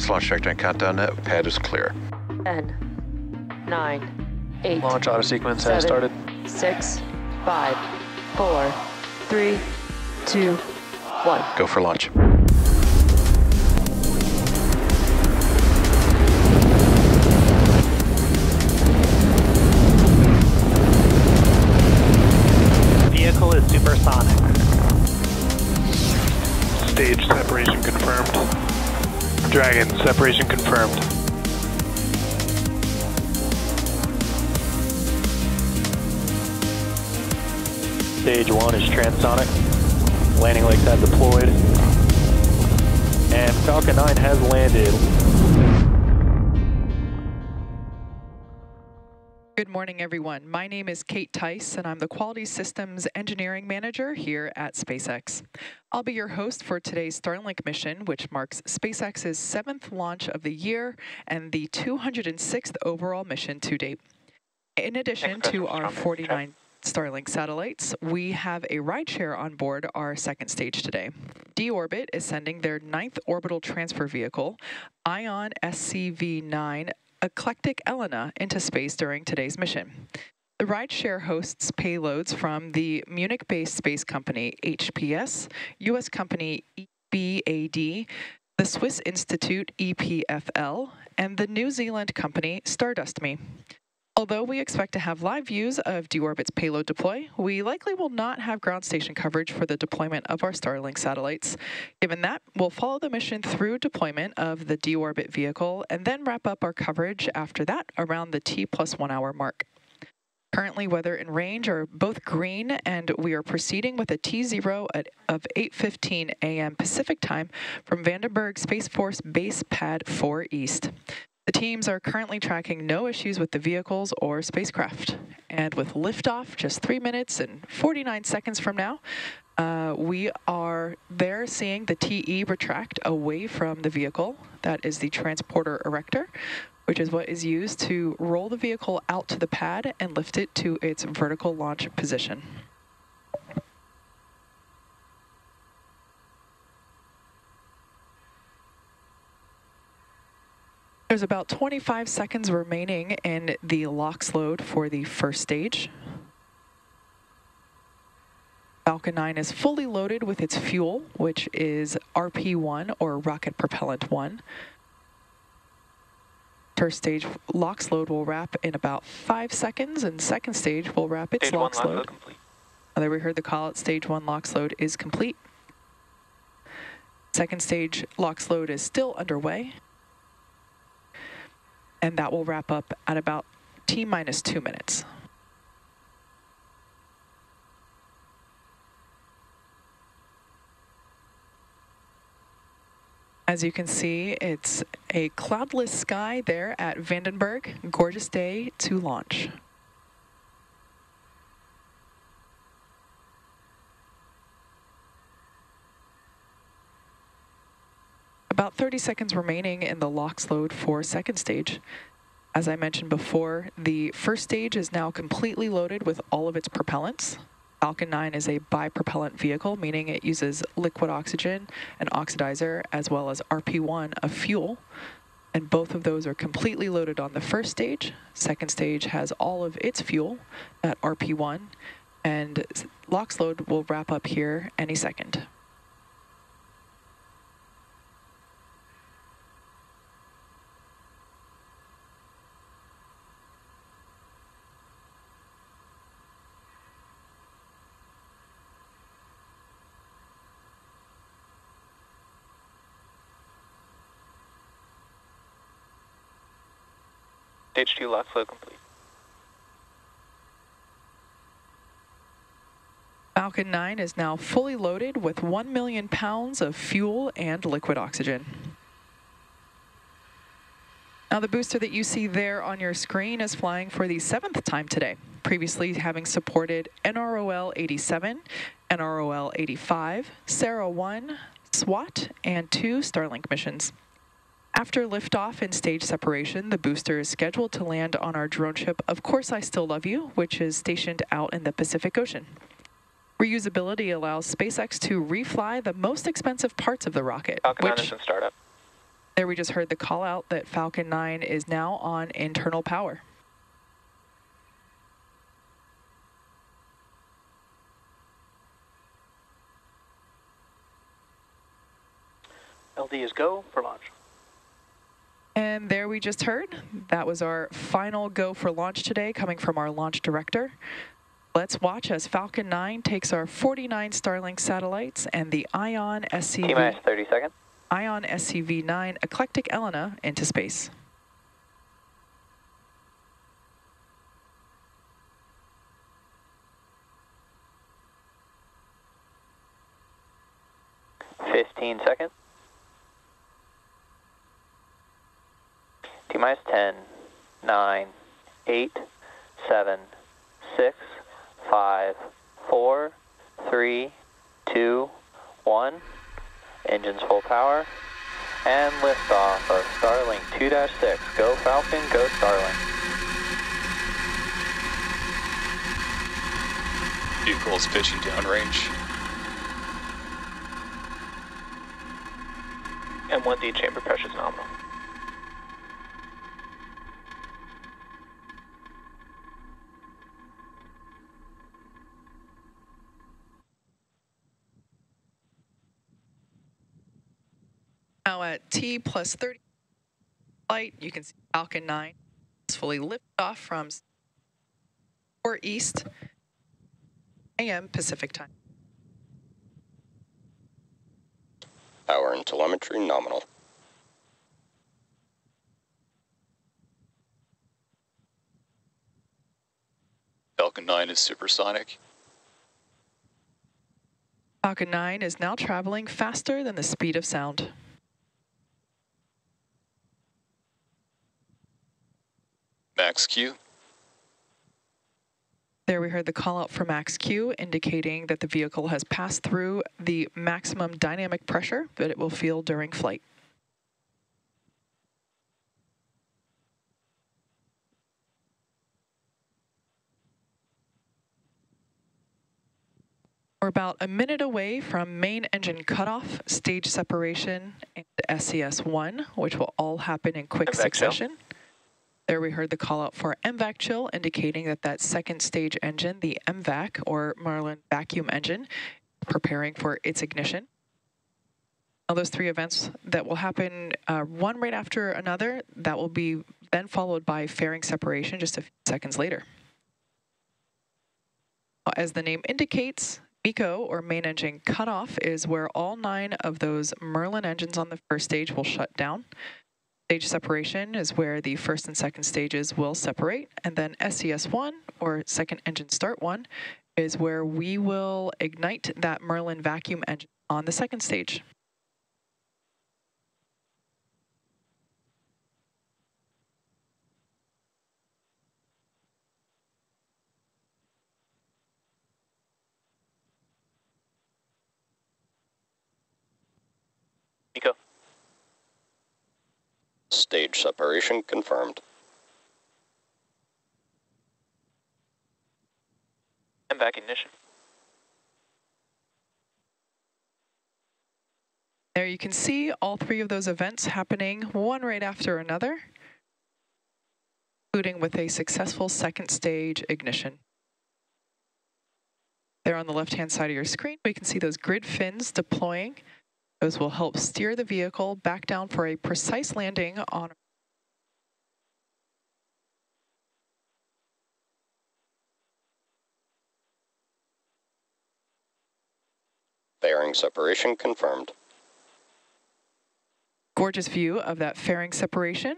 Launch trajectory and countdown net. Pad is clear. 10, 9, 8. Launch auto sequence has started. 6, 5, 4, 3, 2, 1. Go for launch. Vehicle is supersonic. Stage separation confirmed. Dragon, separation confirmed. Stage 1 is transonic. Landing legs have deployed. And Falcon 9 has landed. Good morning, everyone. My name is Kate Tice, and I'm the Quality Systems Engineering Manager here at SpaceX. I'll be your host for today's Starlink mission, which marks SpaceX's 7th launch of the year and the 206th overall mission to date. In addition to our 49 Starlink satellites, we have a rideshare on board our second stage today. D-Orbit is sending their 9th orbital transfer vehicle, Ion SCV-9 Eclectic Elena, into space during today's mission. The rideshare hosts payloads from the Munich-based space company HPS, U.S. company EBAD, the Swiss Institute EPFL, and the New Zealand company Stardust.me. Although we expect to have live views of D-Orbit's payload deploy, we likely will not have ground station coverage for the deployment of our Starlink satellites. Given that, we'll follow the mission through deployment of the D-Orbit vehicle and then wrap up our coverage after that around the T+1 hour mark. Currently, weather and range are both green, and we are proceeding with a T0 of 8:15 a.m. Pacific time from Vandenberg Space Force Base Pad 4 East. The teams are currently tracking no issues with the vehicles or spacecraft. And with liftoff just 3 minutes and 49 seconds from now, we are there seeing the TE retract away from the vehicle. That is the transporter erector, which is what is used to roll the vehicle out to the pad and lift it to its vertical launch position. There's about 25 seconds remaining in the LOX load for the first stage. Falcon 9 is fully loaded with its fuel, which is RP1 or rocket propellant 1. First stage LOX load will wrap in about 5 seconds, and second stage will wrap its LOX load. Complete. There we heard the call out, stage 1 LOX load is complete. Second stage LOX load is still underway. And that will wrap up at about T-minus 2 minutes. As you can see, it's a cloudless sky there at Vandenberg. Gorgeous day to launch. About 30 seconds remaining in the LOX load for second stage. As I mentioned before, the first stage is now completely loaded with all of its propellants. Falcon 9 is a bipropellant vehicle, meaning it uses liquid oxygen, an oxidizer, as well as RP1 of fuel. And both of those are completely loaded on the first stage. Second stage has all of its fuel at RP1, and LOX load will wrap up here any second. Stage 2 LOX load complete. Falcon 9 is now fully loaded with 1 million pounds of fuel and liquid oxygen. Now the booster that you see there on your screen is flying for the 7th time today, previously having supported NROL 87, NROL 85, Sarah 1, SWOT, and 2 Starlink missions. After liftoff and stage separation, the booster is scheduled to land on our drone ship, Of Course I Still Love You, which is stationed out in the Pacific Ocean. Reusability allows SpaceX to refly the most expensive parts of the rocket. Falcon 9 is in startup. There we just heard the call out that Falcon 9 is now on internal power. LD is go for launch. And there we just heard, that was our final go for launch today, coming from our launch director. Let's watch as Falcon 9 takes our 49 Starlink satellites and the Ion SCV, T-minus 30 seconds. Ion SCV-9 Eclectic Elena into space. Fifteen seconds. T-minus 10, 9, 8, 7, 6, 5, 4, 3, 2, 1. Engines full power. And liftoff of Starlink 2-6. Go Falcon, go Starlink. Vehicles pitching downrange. M1D chamber pressure is nominal. Now at T plus 30 flight, you can see Falcon 9 is fully lifted off from 4 East AM Pacific time. Power and telemetry nominal. Falcon 9 is supersonic. Falcon 9 is now traveling faster than the speed of sound. Max Q. There we heard the call out for max Q, indicating that the vehicle has passed through the maximum dynamic pressure that it will feel during flight. We're about a minute away from main engine cutoff, stage separation, and SES-1, which will all happen in quick succession. There we heard the call out for MVAC chill, indicating that that second stage engine, the MVAC, or Merlin vacuum engine, preparing for its ignition. Now those three events that will happen one right after another, that will be then followed by fairing separation just a few seconds later. As the name indicates, MECO, or main engine cutoff, is where all 9 of those Merlin engines on the first stage will shut down. Stage separation is where the first and second stages will separate, and then SES-1, or second engine start 1, is where we will ignite that Merlin vacuum engine on the second stage. MECO. Stage separation confirmed. MVAC ignition. There you can see all 3 of those events happening one right after another, including with a successful second stage ignition. There on the left-hand side of your screen, we can see those grid fins deploying. Those will help steer the vehicle back down for a precise landing on Fairing separation confirmed. gorgeous view of that fairing separation,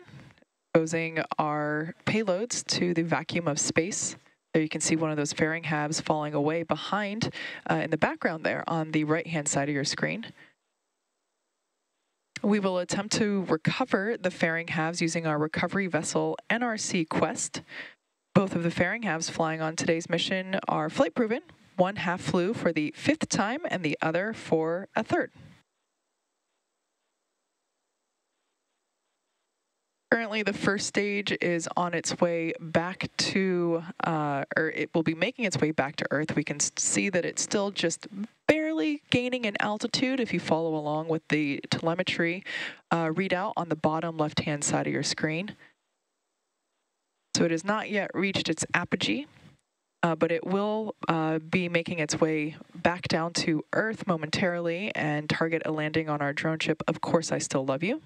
exposing our payloads to the vacuum of space. There you can see one of those fairing halves falling away behind in the background there on the right-hand side of your screen. We will attempt to recover the fairing halves using our recovery vessel NRC Quest. Both of the fairing halves flying on today's mission are flight proven. One half flew for the 5th time and the other for a 3rd. Currently, the first stage is on its way back to, or it will be making its way back to Earth. We can see that it's still just barely gaining in altitude if you follow along with the telemetry readout on the bottom left-hand side of your screen. So it has not yet reached its apogee, but it will be making its way back down to Earth momentarily and target a landing on our drone ship, Of Course I Still Love You.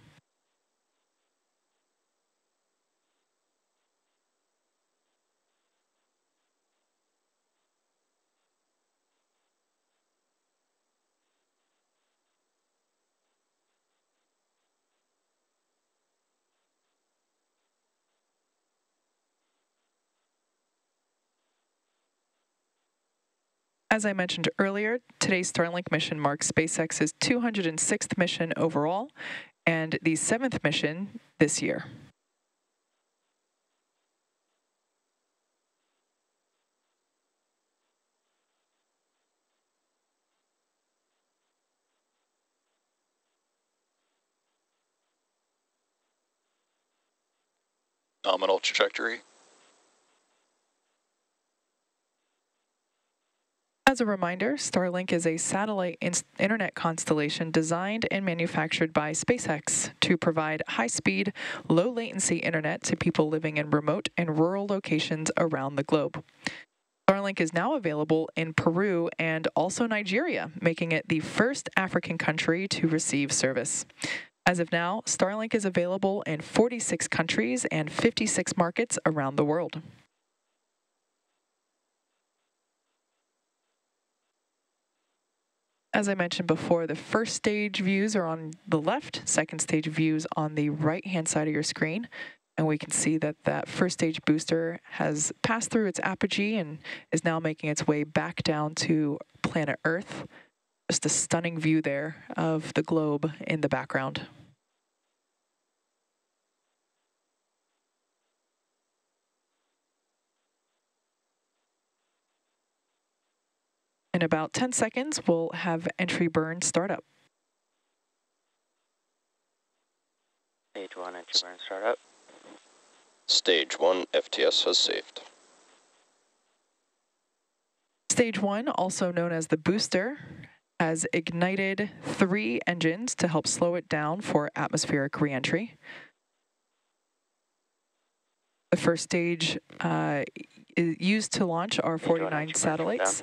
As I mentioned earlier, today's Starlink mission marks SpaceX's 206th mission overall and the 7th mission this year. Nominal trajectory. As a reminder, Starlink is a satellite internet constellation designed and manufactured by SpaceX to provide high-speed, low-latency internet to people living in remote and rural locations around the globe. Starlink is now available in Peru and also Nigeria, making it the first African country to receive service. As of now, Starlink is available in 46 countries and 56 markets around the world. As I mentioned before, the first stage views are on the left, second stage views on the right-hand side of your screen. And we can see that that first stage booster has passed through its apogee and is now making its way back down to planet Earth. Just a stunning view there of the globe in the background. In about 10 seconds, we'll have entry burn start up. Stage 1, entry burn start up. Stage 1, FTS has saved. Stage 1, also known as the booster, has ignited 3 engines to help slow it down for atmospheric reentry. The first stage is used to launch our 49 satellites,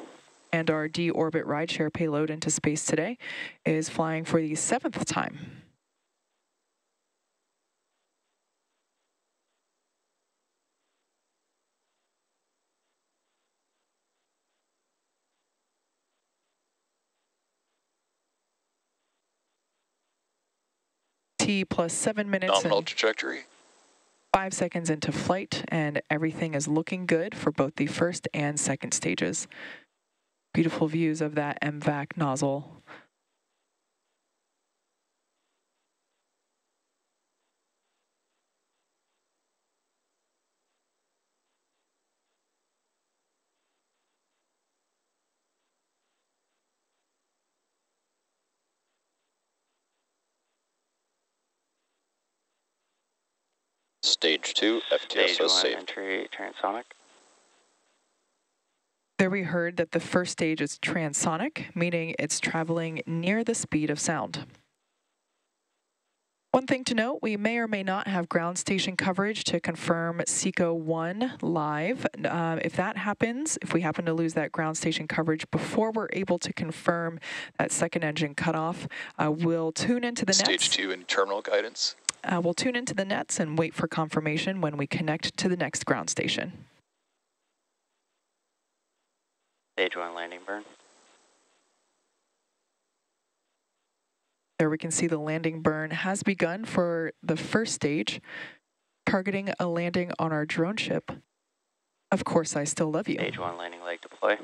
and our deorbit rideshare payload into space today is flying for the 7th time. T plus 7 minutes Nominal and trajectory. 5 seconds into flight, and everything is looking good for both the first and second stages. Beautiful views of that MVAC nozzle. Stage 2, FTS has saved. Entry transonic. There we heard that the first stage is transonic, meaning it's traveling near the speed of sound. One thing to note, we may or may not have ground station coverage to confirm SECO 1 live. If that happens, if we happen to lose that ground station coverage before we're able to confirm that second engine cutoff, we'll tune into the nets. Stage 2 in terminal guidance. We'll tune into the nets and wait for confirmation when we connect to the next ground station. Stage 1 landing burn. There we can see the landing burn has begun for the first stage, targeting a landing on our drone ship. Of course, I still love you. Stage 1 landing leg deploy.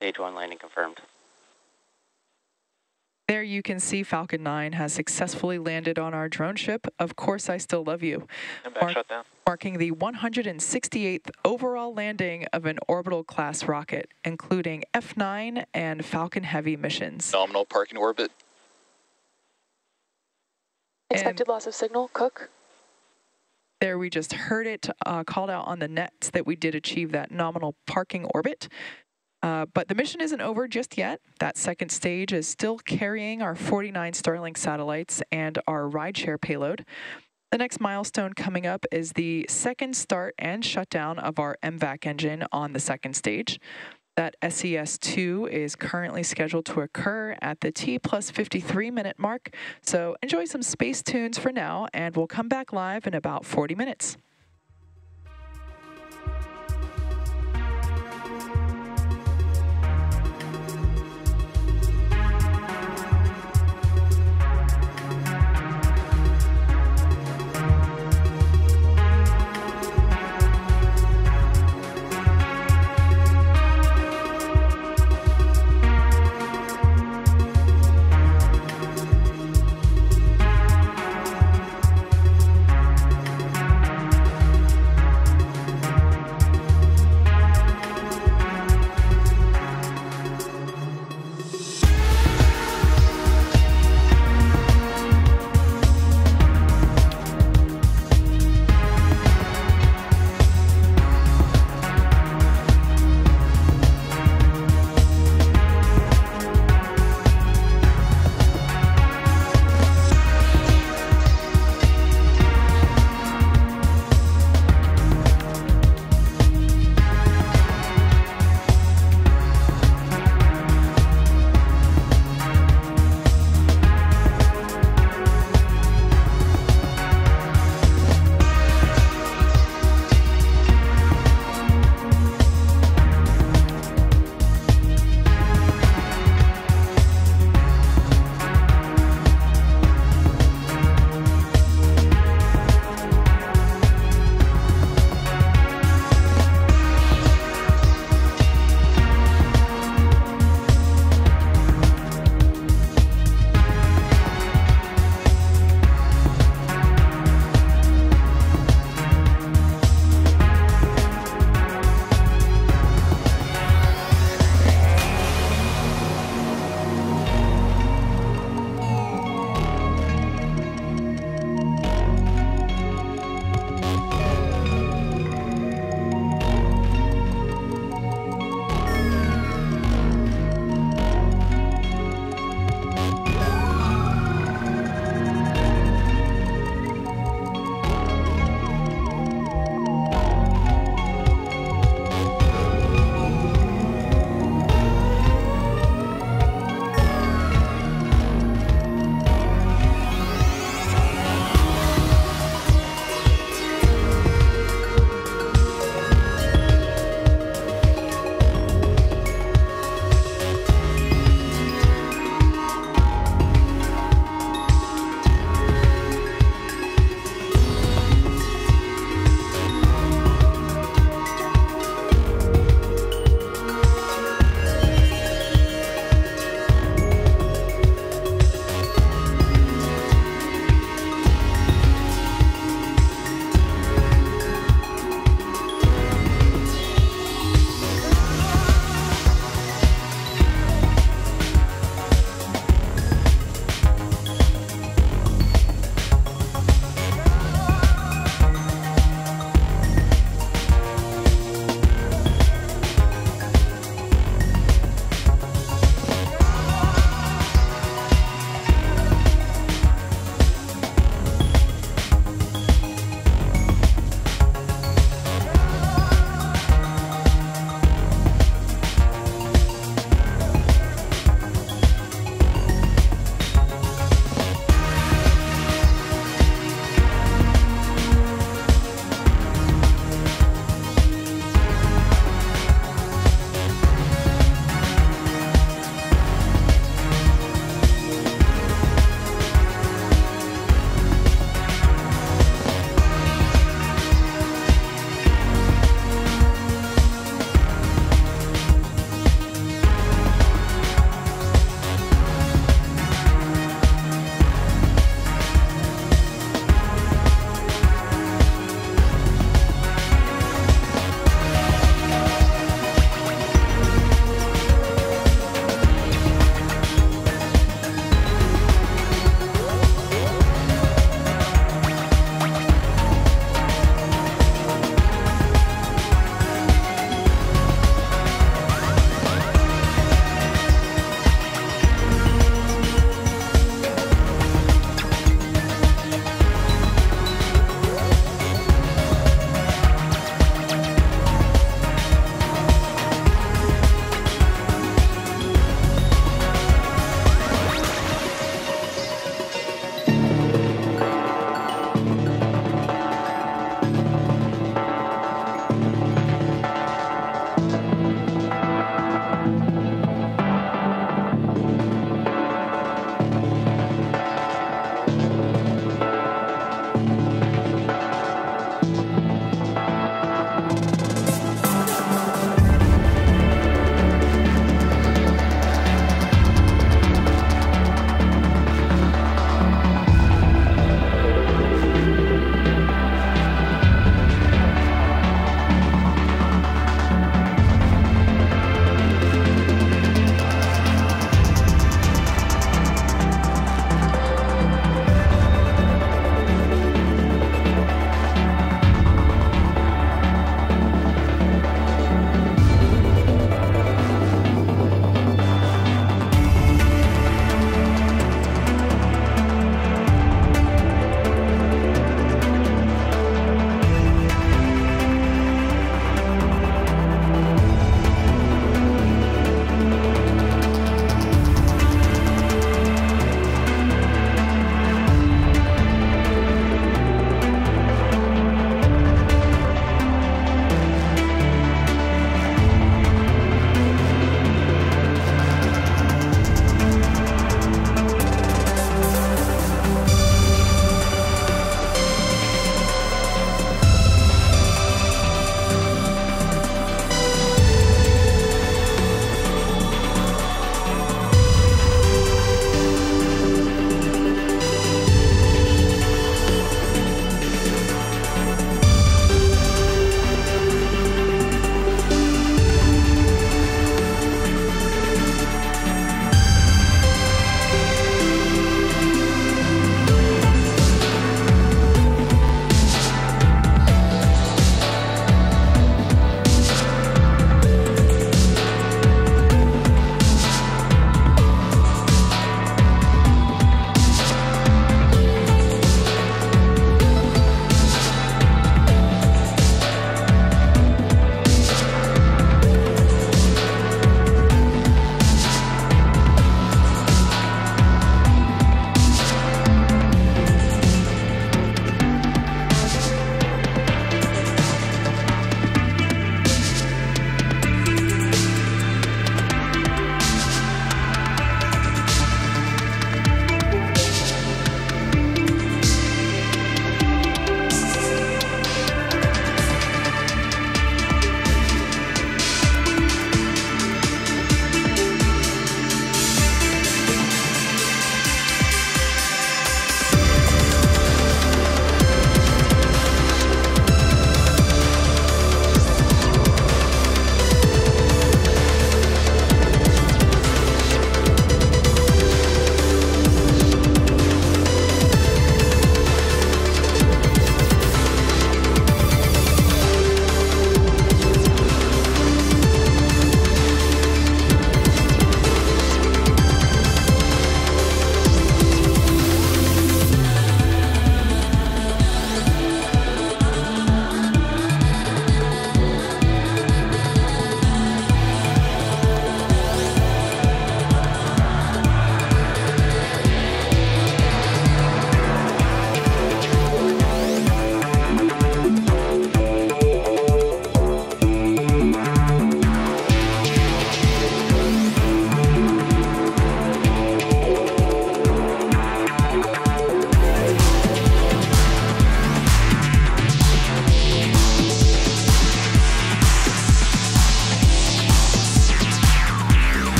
Stage 1 landing confirmed. There you can see Falcon 9 has successfully landed on our drone ship. Of course, I still love you. And back shutdown. Marking the 168th overall landing of an orbital class rocket, including F9 and Falcon Heavy missions. Nominal parking orbit. Expected loss of signal, Cook. There we just heard it called out on the nets that we did achieve that nominal parking orbit. But the mission isn't over just yet. That second stage is still carrying our 49 Starlink satellites and our rideshare payload. The next milestone coming up is the second start and shutdown of our MVAC engine on the second stage. That SES-2 is currently scheduled to occur at the T plus 53 minute mark. So enjoy some space tunes for now, and we'll come back live in about 40 minutes.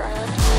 Island.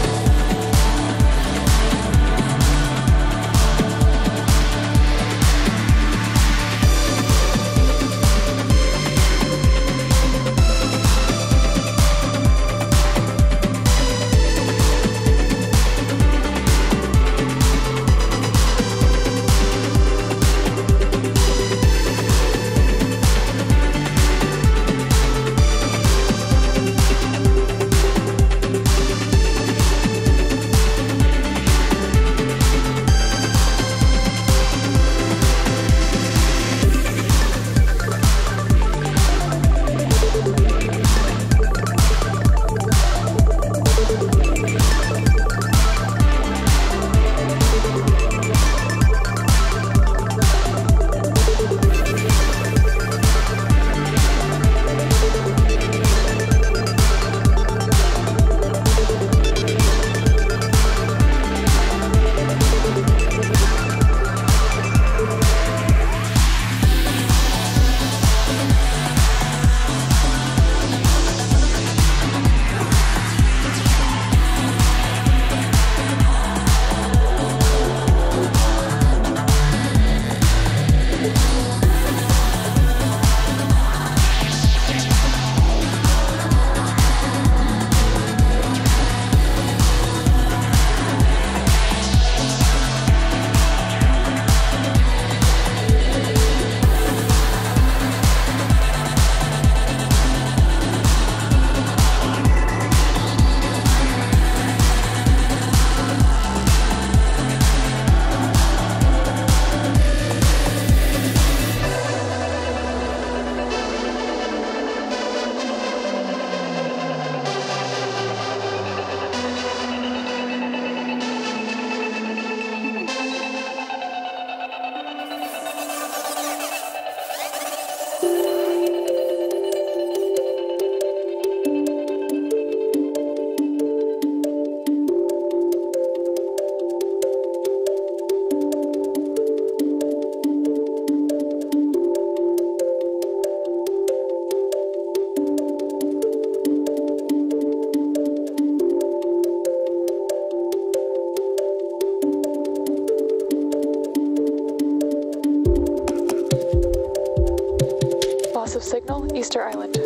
Loss of signal, Easter Island.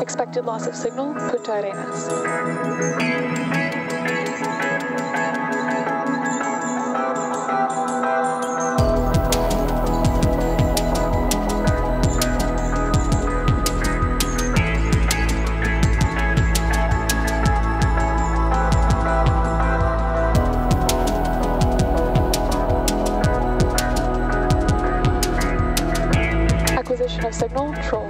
Expected loss of signal, Punta Arenas. Acquisition of signal, Troll.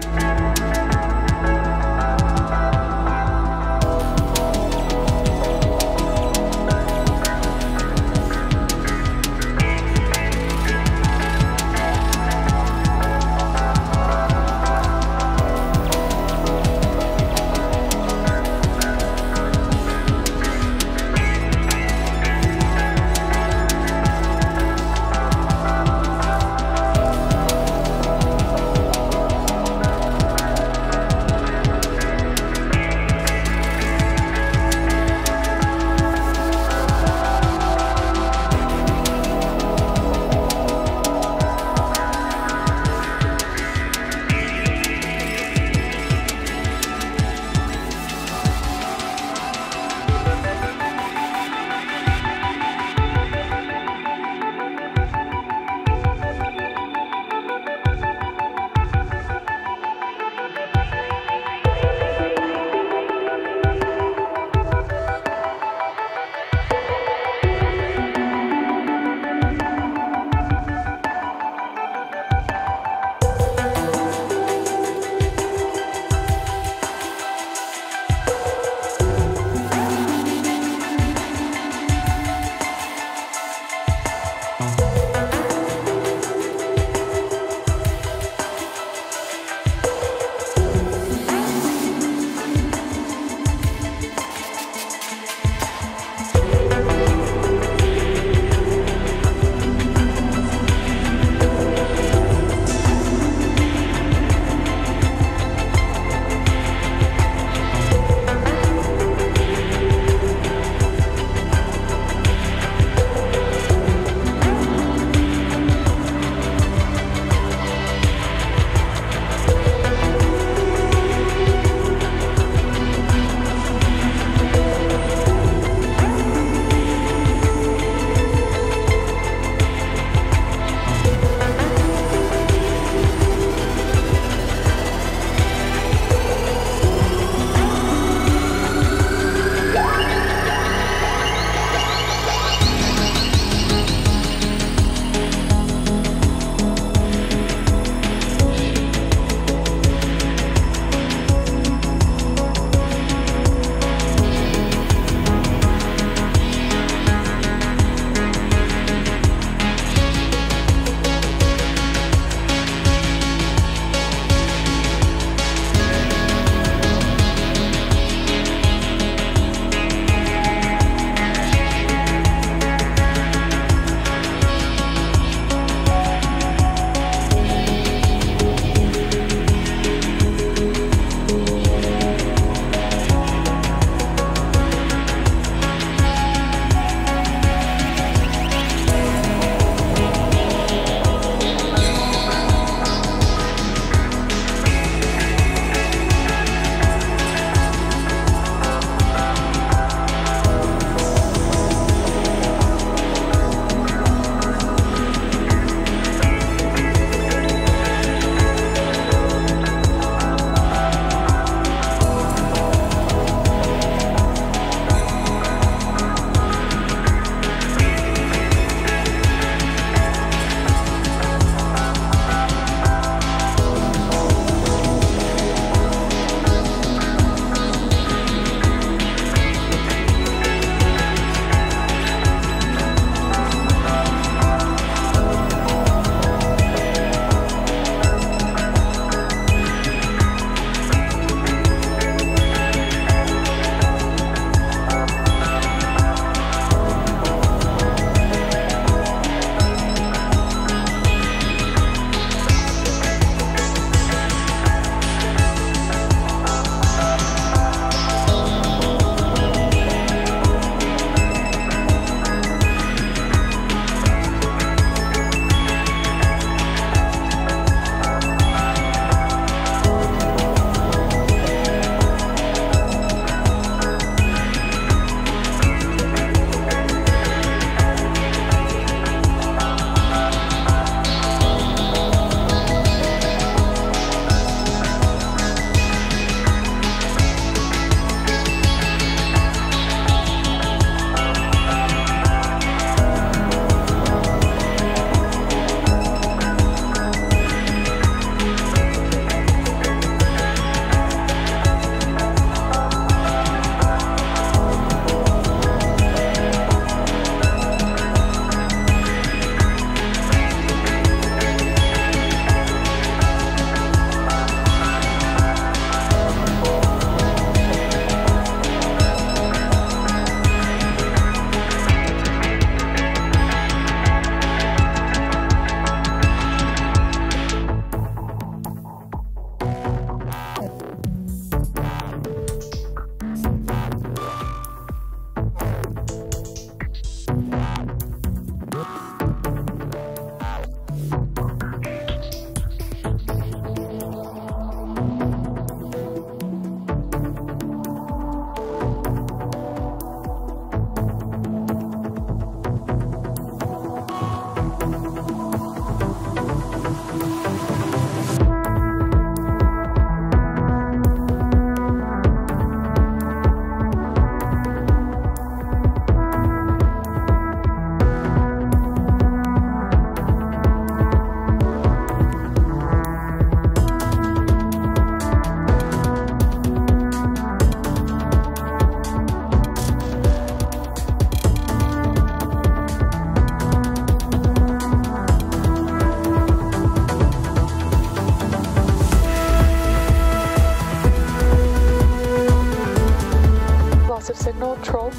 signal, troll.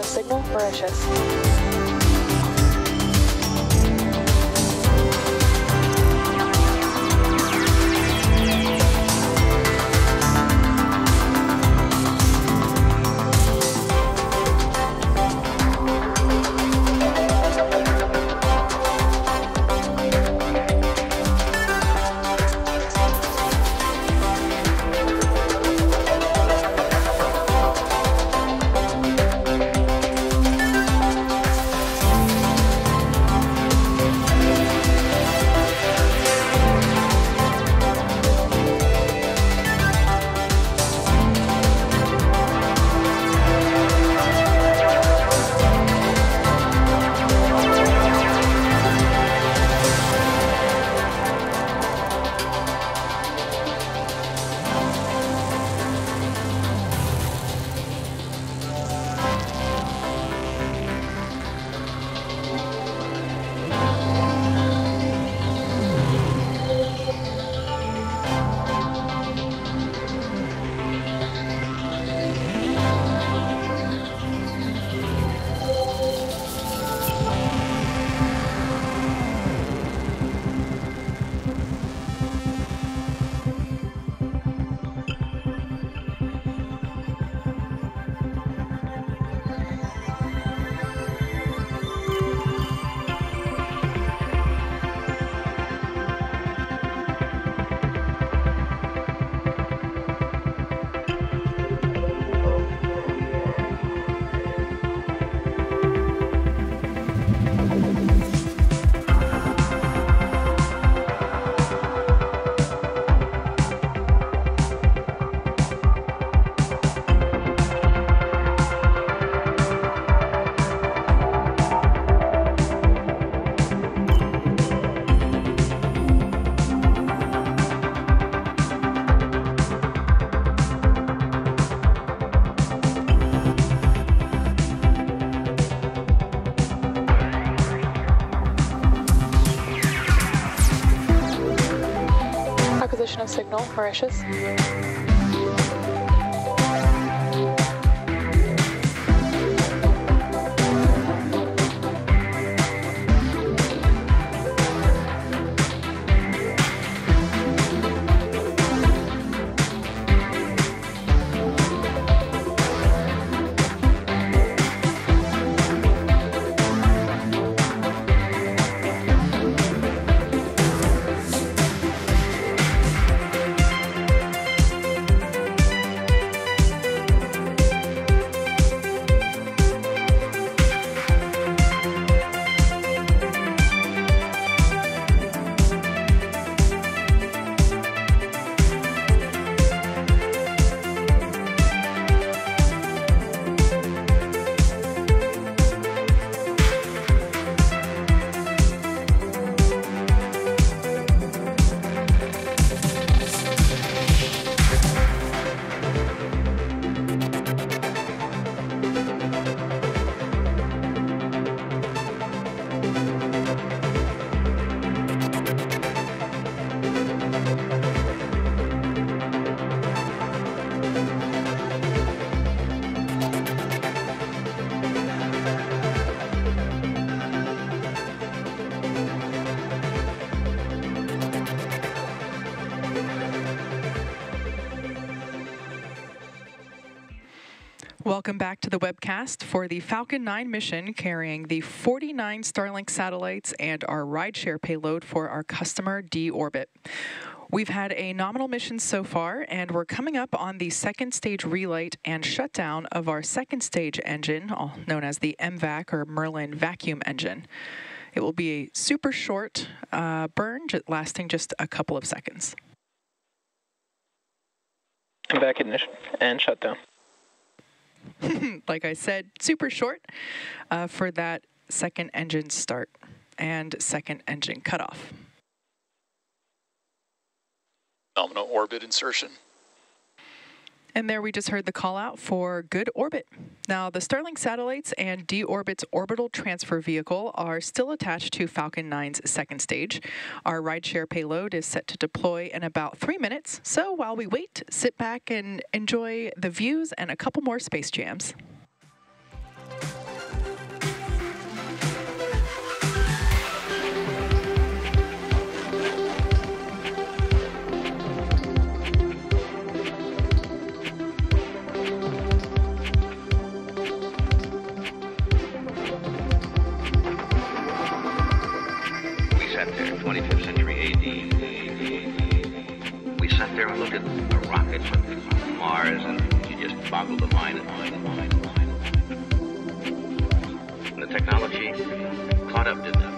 signal, Mauritius. Acquisition of signal, Mauritius. Welcome back to the webcast for the Falcon 9 mission carrying the 49 Starlink satellites and our rideshare payload for our customer D-Orbit. We've had a nominal mission so far, and we're coming up on the second stage relight and shutdown of our second stage engine, known as the MVAC or Merlin vacuum engine. It will be a super short burn, lasting just a couple of seconds. MVAC ignition and shutdown. Like I said, super short for that second engine start and second engine cutoff. Nominal orbit insertion. And there we just heard the call out for good orbit. Now, the Starlink satellites and D-Orbit's orbital transfer vehicle are still attached to Falcon 9's second stage. Our rideshare payload is set to deploy in about 3 minutes. So while we wait, sit back and enjoy the views and a couple more space jams. constructed a rocket for Mars, and you just boggle the mind. And the technology caught up, didn't it?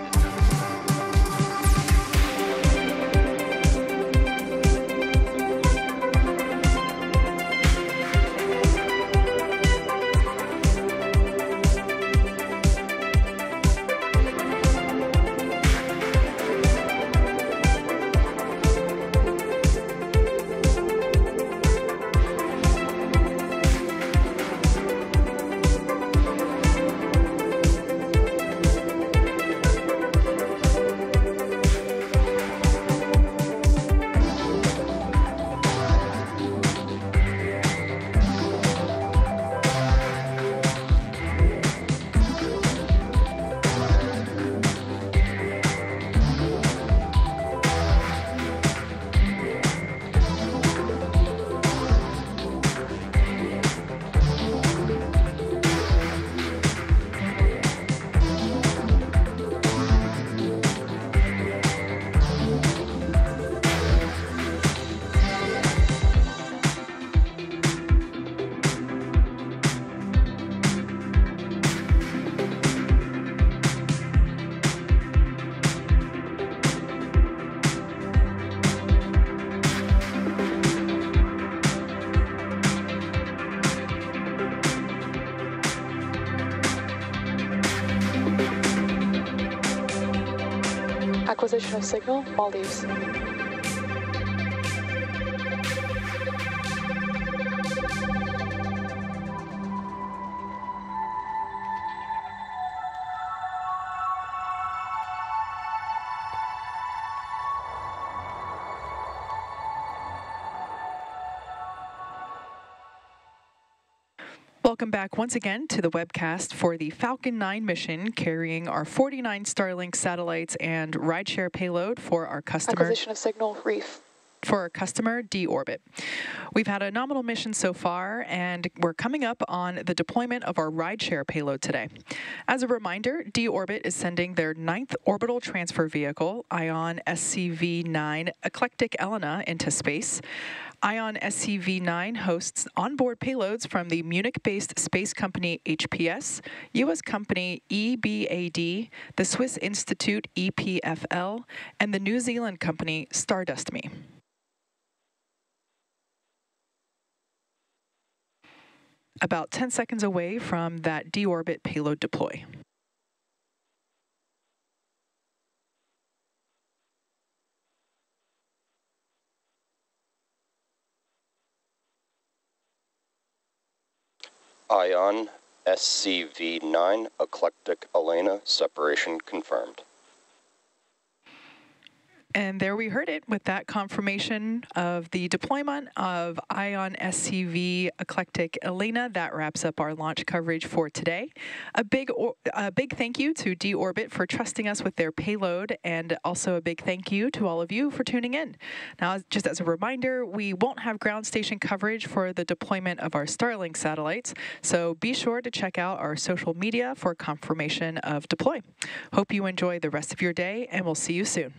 Acquisition of signal, Maldives. Welcome back once again to the webcast for the Falcon 9 mission, carrying our 49 Starlink satellites and rideshare payload for our customer. Acquisition of signal, Reef. For our customer, D-Orbit. We've had a nominal mission so far, and we're coming up on the deployment of our rideshare payload today. As a reminder, D-Orbit is sending their 9th orbital transfer vehicle, ION SCV-9 Eclectic Elena, into space. ION SCV-9 hosts onboard payloads from the Munich-based space company HPS, U.S. company EBAD, the Swiss Institute EPFL, and the New Zealand company Stardust.me. About 10 seconds away from that D-Orbit payload deploy. ION SCV-9 Eclectic Elena, separation confirmed. And there we heard it with that confirmation of the deployment of ION SCV Eclectic Elena. That wraps up our launch coverage for today. A big thank you to D-Orbit for trusting us with their payload, and also a big thank you to all of you for tuning in. Now, just as a reminder, we won't have ground station coverage for the deployment of our Starlink satellites, so be sure to check out our social media for confirmation of deploy. Hope you enjoy the rest of your day, and we'll see you soon.